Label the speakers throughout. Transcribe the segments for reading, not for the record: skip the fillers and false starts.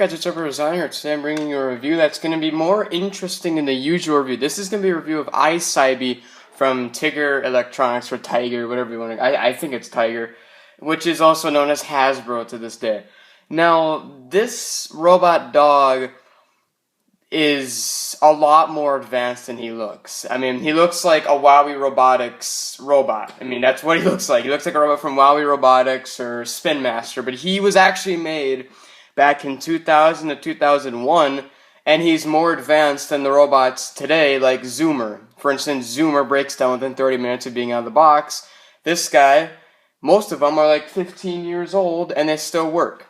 Speaker 1: guys, it's Designer. Today I'm bringing you a review that's going to be more interesting than the usual review. This is going to be a review of I-cybie from Tiger Electronics, or Tiger, whatever you want to. I think it's Tiger, which is also known as Hasbro to this day. Now, this robot dog is a lot more advanced than he looks. I mean, he looks like a Wowie Robotics robot. I mean, that's what he looks like. He looks like a robot from Wowie Robotics or Spin Master, but he was actually made back in 2000 to 2001, and he's more advanced than the robots today, like Zoomer. For instance, Zoomer breaks down within 30 minutes of being out of the box. This guy, most of them are like 15 years old, and they still work.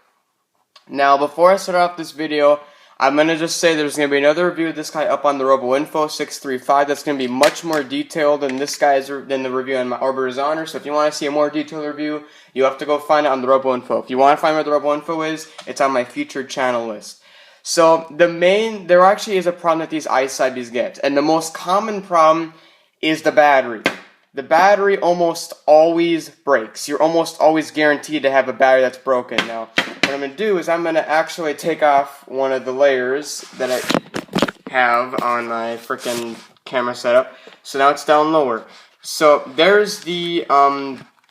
Speaker 1: Now, before I start off this video, I'm going to just say there's going to be another review of this guy up on the RoboInfo 635 that's going to be much more detailed than this guy's, than the review on my Orbiter's Honor. So if you want to see a more detailed review, you have to go find it on the RoboInfo. If you want to find where the RoboInfo is, it's on my featured channel list. So there actually is a problem that these I-cybies get, and the most common problem is the battery. The battery almost always breaks. You're almost always guaranteed to have a battery that's broken. Now, what I'm going to do is I'm going to actually take off one of the layers that I have on my freaking camera setup. So now it's down lower. So there's the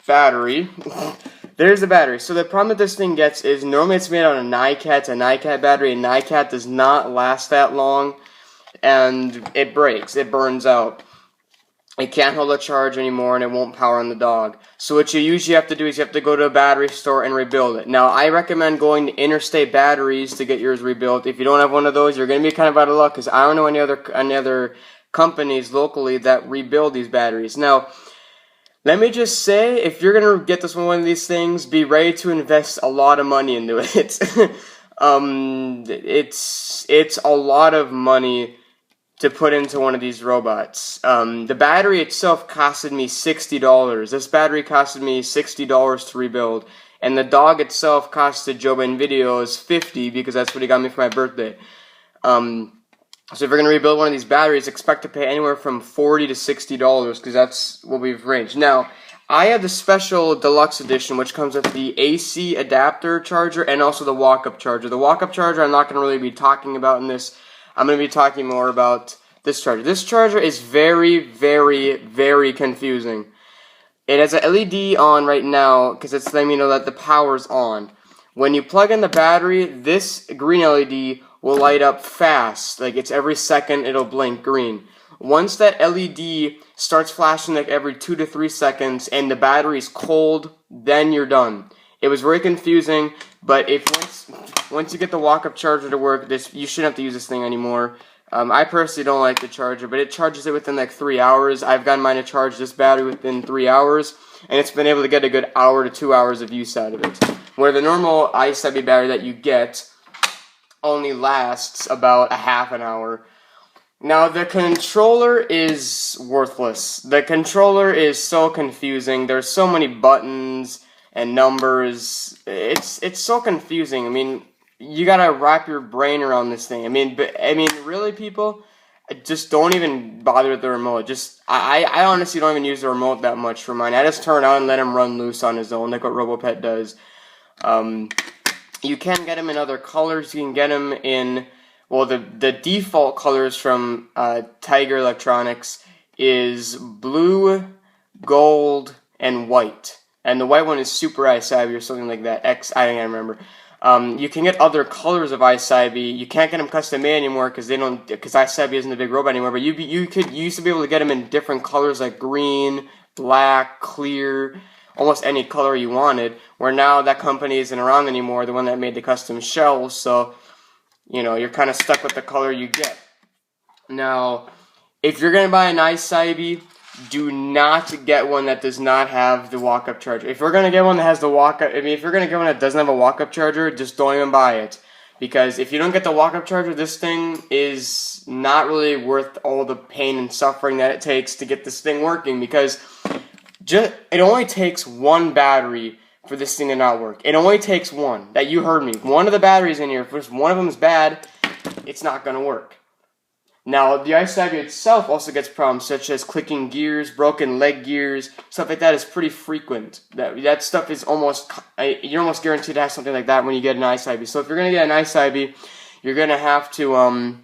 Speaker 1: battery. There's the battery. So the problem that this thing gets is normally it's made out of a NiCad battery. A NiCad does not last that long, and it breaks. It burns out. It can't hold a charge anymore, and it won't power on the dog. So what you usually have to do is you have to go to a battery store and rebuild it. Now, I recommend going to Interstate Batteries to get yours rebuilt. If you don't have one of those, you're going to be kind of out of luck, because I don't know any other companies locally that rebuild these batteries. Now, let me just say, if you're going to get this one of these things, be ready to invest a lot of money into it. It's a lot of money to put into one of these robots. The battery itself costed me $60. This battery costed me $60 to rebuild, and the dog itself costed Joe Ben Videos $50 because that's what he got me for my birthday. So if you're going to rebuild one of these batteries, expect to pay anywhere from $40 to $60 because that's what we've ranged. Now, I have the special deluxe edition, which comes with the AC adapter charger and also the walk-up charger. The walk-up charger I'm not going to really be talking about in this. I'm going to be talking more about this charger. This charger is very, very, very confusing. It has an LED on right now because it's letting me know that the power's on. When you plug in the battery, this green LED will light up fast. Like, it's every second it'll blink green. Once that LED starts flashing like every 2 to 3 seconds and the battery's cold, then you're done. It was very confusing, but once you get the walk-up charger to work, you shouldn't have to use this thing anymore. I personally don't like the charger, but it charges it within like 3 hours. I've gotten mine to charge this battery within 3 hours, and it's been able to get a good hour to 2 hours of use out of it. Where the normal I-cybie battery that you get only lasts about a half an hour. Now, the controller is worthless. The controller is so confusing. There's so many buttons and numbers. It's so confusing. I mean, you gotta wrap your brain around this thing. I mean, really, people, just don't even bother with the remote. I honestly don't even use the remote that much for mine. I just turn it on and let him run loose on his own, like what RoboPet does. You can get him in other colors. You can get him in, well, the default colors from Tiger Electronics is blue, gold, and white. And the white one is Super I-cybie or something like that. I don't remember. You can get other colors of I-cybie. You can't get them custom made anymore because I-cybie isn't a big robot anymore. But you used to be able to get them in different colors like green, black, clear, almost any color you wanted. Where now that company isn't around anymore, the one that made the custom shells. So, you know, you're kind of stuck with the color you get. Now, if you're gonna buy an I-cybie, do not get one that does not have the walk-up charger. If you're going to get one that has the walk-up, if you're going to get one that doesn't have a walk-up charger, just don't even buy it. Because if you don't get the walk-up charger, this thing is not really worth all the pain and suffering that it takes to get this thing working. Because it only takes one battery for this thing to not work. It only takes one. That you heard me. One of the batteries in here, if one of them is bad, it's not going to work. Now, the I-cybie itself also gets problems such as clicking gears, broken leg gears, stuff like that is pretty frequent. That stuff is you're almost guaranteed to have something like that when you get an I-cybie. So if you're going to get an I-cybie, you're going to have to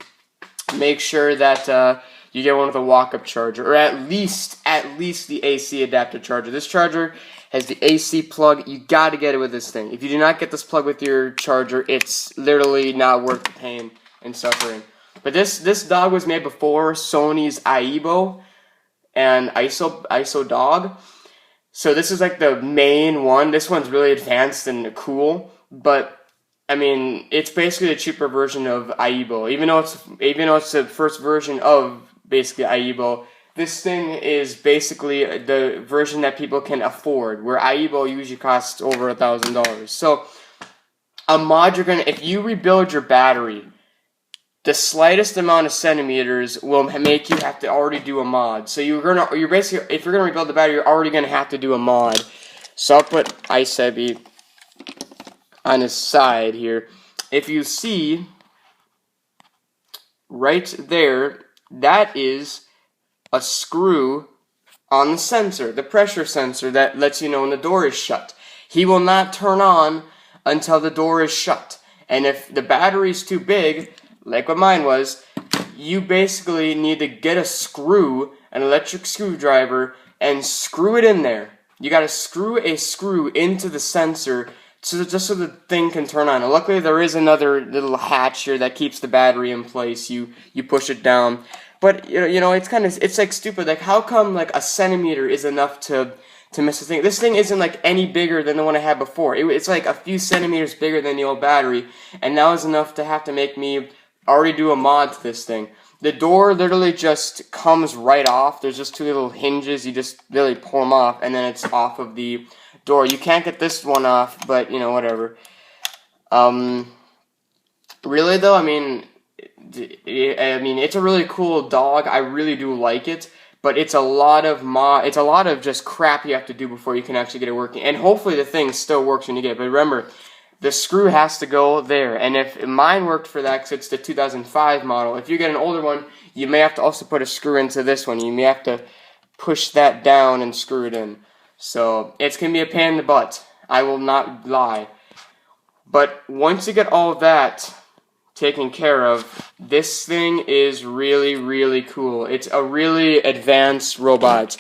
Speaker 1: make sure that you get one with a walk-up charger, or at least the AC adapter charger. This charger has the AC plug. You got to get it with this thing. If you do not get this plug with your charger, it's literally not worth the pain and suffering. But this dog was made before Sony's I-cybie and ISO dog. So this is like the main one. This one's really advanced and cool, but I mean, it's basically a cheaper version of I-cybie. Even though it's the first version of basically I-cybie, this thing is basically the version that people can afford, where I-cybie usually costs over $1,000. So a mod if you rebuild your battery, the slightest amount of centimeters will make you have to already do a mod. So you're basically, if you're gonna rebuild the battery, you're already gonna have to do a mod. So I'll put I-cybie on his side here. If you see right there, that is a screw on the sensor, the pressure sensor that lets you know when the door is shut. He will not turn on until the door is shut. And if the battery is too big, like what mine was, you basically need to get a screw, an electric screwdriver, and screw it in there. You gotta screw a screw into the sensor just so the thing can turn on. And luckily there is another little hatch here that keeps the battery in place. You push it down. But you know it's like stupid. Like, how come like a centimeter is enough to miss the thing? This thing isn't like any bigger than the one I had before. It's like a few centimeters bigger than the old battery, and that was enough to have to make me already do a mod to this thing. The door literally just comes right off. There's just two little hinges. You just literally pull them off, and then it's off of the door. You can't get this one off, but you know, whatever. Really though, I mean, it's a really cool dog. I really do like it, but it's a lot of just crap you have to do before you can actually get it working. And hopefully the thing still works when you get it. But remember, the screw has to go there. And if mine worked for that, because it's the 2005 model, if you get an older one, you may have to also put a screw into this one. You may have to push that down and screw it in. So it's going to be a pain in the butt. I will not lie. But once you get all of that taken care of, this thing is really, really cool. It's a really advanced robot.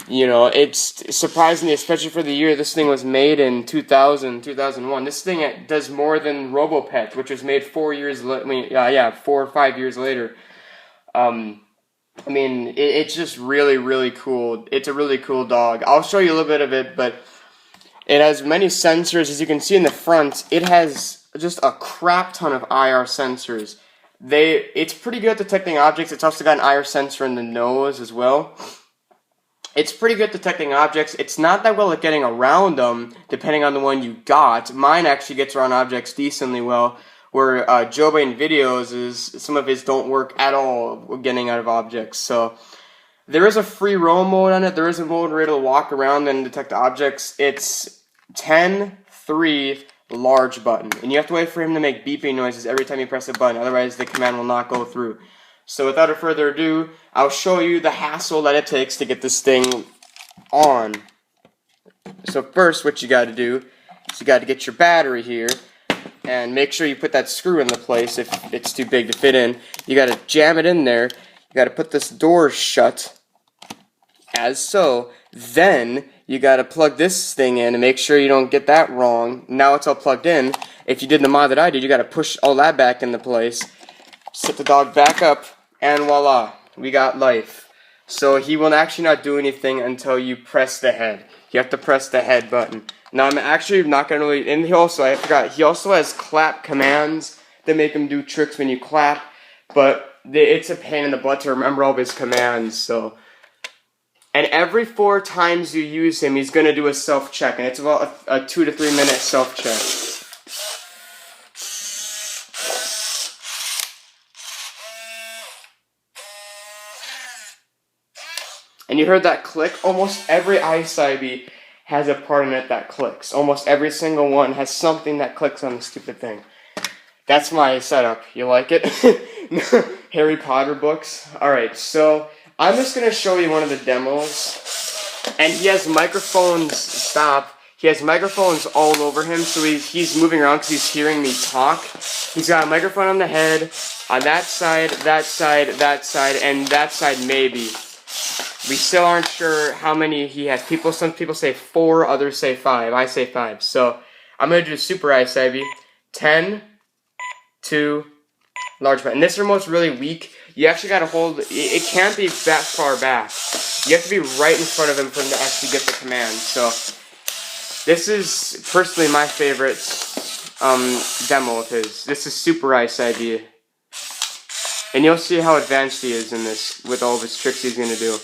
Speaker 1: You know, it's surprisingly, especially for the year this thing was made in 2000, 2001. This thing does more than RoboPet, which was made 4 or 5 years later. I mean, it's just really, really cool. It's a really cool dog. I'll show you a little bit of it, but it has many sensors. As you can see in the front, it has just a crap ton of IR sensors. It's pretty good at detecting objects. It's also got an IR sensor in the nose as well. It's pretty good at detecting objects. It's not that well at getting around them, depending on the one you got. Mine actually gets around objects decently well, where Joe Biden videos some of his don't work at all getting out of objects. So there is a free roam mode on it. There is a mode where it'll walk around and detect objects. It's 10-3 large button, and you have to wait for him to make beeping noises every time you press a button, otherwise the command will not go through. So without further ado, I'll show you the hassle that it takes to get this thing on. So first, what you got to do is you got to get your battery here, and make sure you put that screw in the place if it's too big to fit in. You got to jam it in there. You got to put this door shut, as so. Then you got to plug this thing in and make sure you don't get that wrong. Now it's all plugged in. If you did the mod that I did, you got to push all that back into place. Sit the dog back up, and voila, we got life. So he will actually not do anything until you press the head. You have to press the head button. Now I'm actually not going to really, and I forgot, he also has clap commands that make him do tricks when you clap, but it's a pain in the butt to remember all of his commands, so. And every 4 times you use him, he's going to do a self-check, and it's about a 2 to 3 minute self-check. And you heard that click? Almost every I-cybie has a part in it that clicks. Almost every single one has something that clicks on the stupid thing. That's my setup. You like it? Harry Potter books. Alright, so I'm just going to show you one of the demos. And he has microphones, stop. He has microphones all over him, so he's moving around because he's hearing me talk. He's got a microphone on the head, on that side, that side, that side, and that side maybe. We still aren't sure how many he has. Some people say 4, others say 5. I say 5. So I'm going to do super I-cybie. 10, 2, large button. And this remote's really weak. You actually got to hold, it can't be that far back. You have to be right in front of him for him to actually get the command. So this is personally my favorite demo of his. This is super I-cybie. And you'll see how advanced he is in this with all of his tricks he's going to do.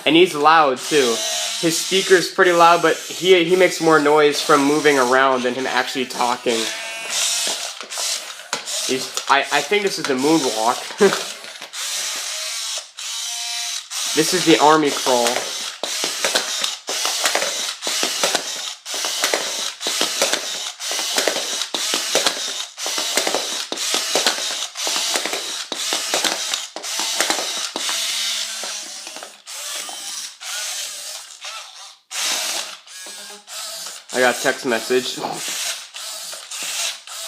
Speaker 1: And he's loud too. His speaker's pretty loud, but he makes more noise from moving around than him actually talking. I think this is the moonwalk. This is the army crawl. I got a text message.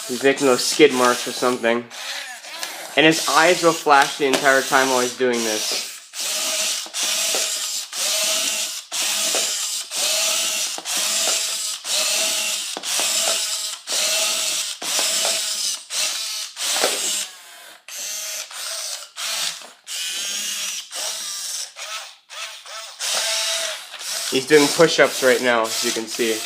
Speaker 1: He's making those skid marks or something. And his eyes will flash the entire time while he's doing this. He's doing push-ups right now, as you can see.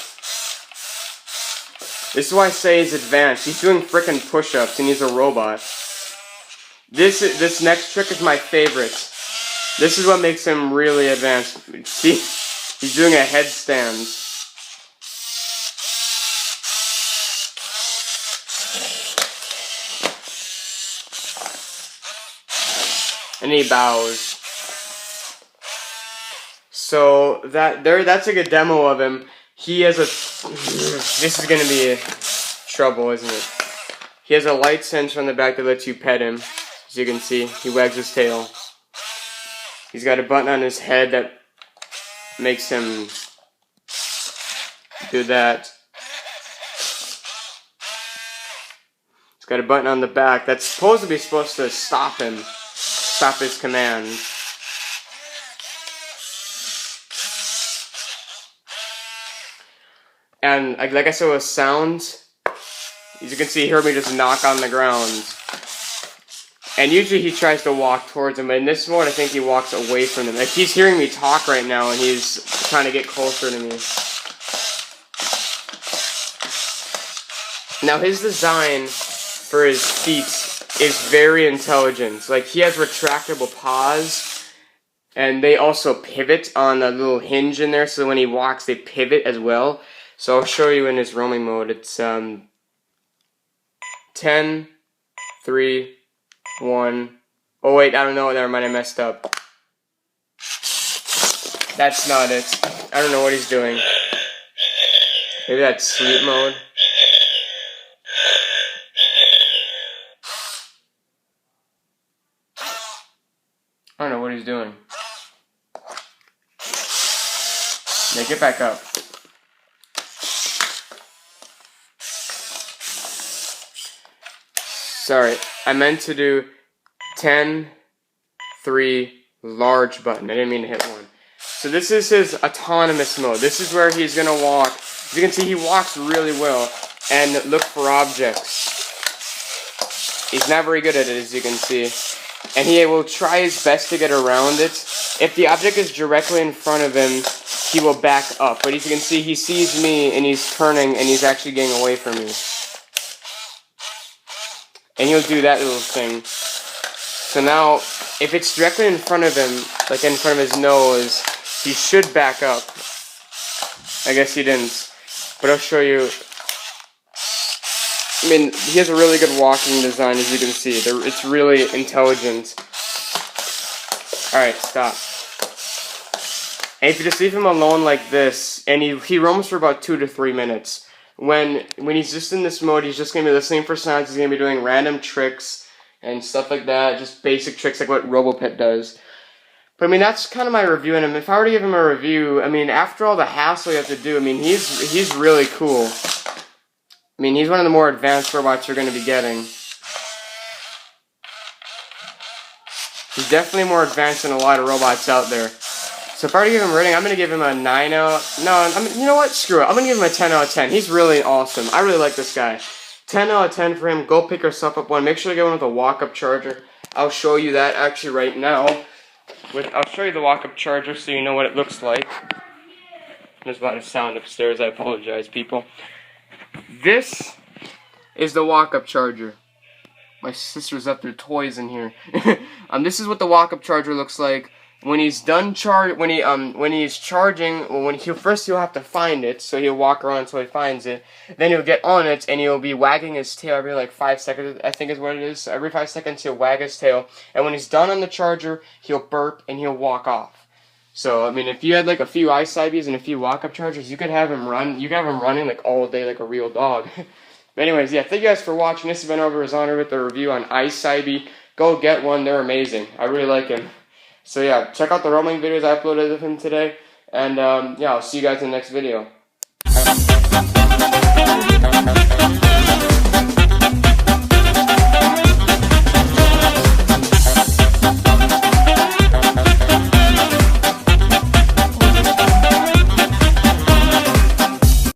Speaker 1: This is why I say he's advanced. He's doing frickin' push-ups, and he's a robot. This next trick is my favorite. This is what makes him really advanced. See? He's doing a headstand. And he bows. So that's a good demo of him. He has a... This is going to be trouble, isn't it? He has a light sensor on the back that lets you pet him. As you can see, he wags his tail. He's got a button on his head that makes him do that. He's got a button on the back that's supposed to stop him. Stop his command. And like I said with sound, as you can see, he heard me just knock on the ground. And usually he tries to walk towards him, but in this mode I think he walks away from him. Like he's hearing me talk right now and he's trying to get closer to me. Now his design for his feet is very intelligent. Like he has retractable paws, and they also pivot on a little hinge in there, so when he walks they pivot as well. So I'll show you in his roaming mode. It's 10, 3, 1. Oh wait, I don't know. Never mind, I messed up. That's not it. I don't know what he's doing. Maybe that's sleep mode. I don't know what he's doing. Yeah, get back up. Sorry, I meant to do 10, 3, large button. I didn't mean to hit 1. So this is his autonomous mode. This is where he's going to walk. As you can see, he walks really well and look for objects. He's not very good at it, as you can see. And he will try his best to get around it. If the object is directly in front of him, he will back up. But as you can see, he sees me and he's turning and he's actually getting away from me. And he'll do that little thing. So now, if it's directly in front of him, like in front of his nose, he should back up. I guess he didn't. But I'll show you. I mean, he has a really good walking design, as you can see. It's really intelligent. Alright, stop. And if you just leave him alone like this, and he roams for about 2 to 3 minutes, when he's just in this mode, he's just gonna be listening for sounds. He's gonna be doing random tricks and stuff like that, just basic tricks like what RoboPet does. But I mean, that's kind of my review on him. If I were to give him a review, I mean, after all the hassle you have to do, I mean, he's really cool. I mean, he's one of the more advanced robots you're going to be getting. He's definitely more advanced than a lot of robots out there. So if I were to give him a rating, I'm going to give him a 9 out. No, you know what? Screw it. I'm going to give him a 10 out of 10. He's really awesome. I really like this guy. 10 out of 10 for him. Go pick yourself up one. Make sure to get one with a walk-up charger. I'll show you that actually right now. I'll show you the walk-up charger so you know what it looks like. There's a lot of sound upstairs. I apologize, people. This is the walk-up charger. My sister's left their toys in here. This is what the walk-up charger looks like. When he's done when he's charging, well, he'll have to find it, so he'll walk around until he finds it. Then he'll get on it, and he'll be wagging his tail every like 5 seconds, I think is what it is. So every 5 seconds he'll wag his tail, and when he's done on the charger, he'll burp and he'll walk off. So I mean, if you had like a few I-cybies and a few walk-up chargers, you could have him run. You could have him running like all day like a real dog. But anyways, yeah, thank you guys for watching. This has been Over His Honor with the review on I-cybie. Go get one; they're amazing. I really like him. So yeah, check out the roaming videos I uploaded of him today, and yeah, I'll see you guys in the next video.